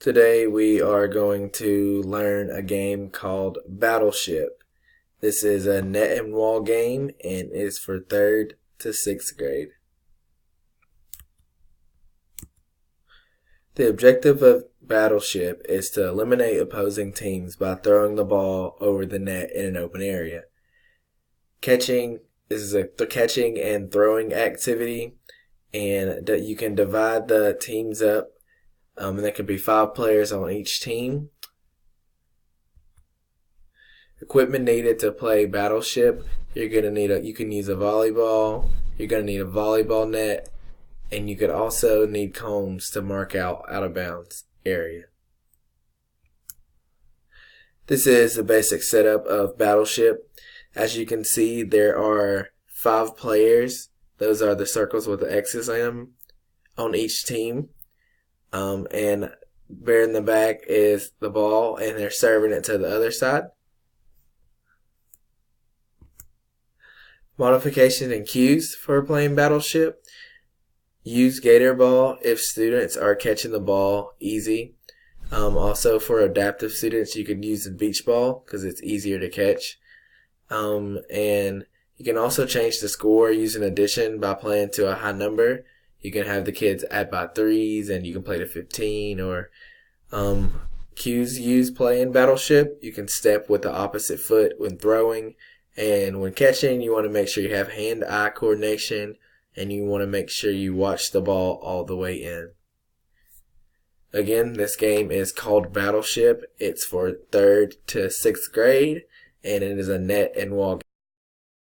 Today we are going to learn a game called Battleship. This is a net and wall game and is for 3rd to 6th grade. The objective of Battleship is to eliminate opposing teams by throwing the ball over the net in an open area. Catching is a catching and throwing activity, and you can divide the teams up. And there could be 5 players on each team. Equipment needed to play Battleship: you can use a volleyball. You're gonna need a volleyball net, and you could also need cones to mark out of bounds area. This is the basic setup of Battleship. As you can see, there are 5 players. Those are the circles with the X's in them on each team. And there in the back is the ball, and they're serving it to the other side. Modification and cues for playing Battleship: use gator ball if students are catching the ball easy. Also, for adaptive students, you can use the beach ball because it's easier to catch. And you can also change the score using addition by playing to a high number. You can have the kids add by 3s, and you can play to 15. Or cues used playing Battleship: you can step with the opposite foot when throwing, and when catching you want to make sure you have hand-eye coordination, and you want to make sure you watch the ball all the way in. Again, this game is called Battleship. It's for 3rd to 6th grade, and it is a net and wall game.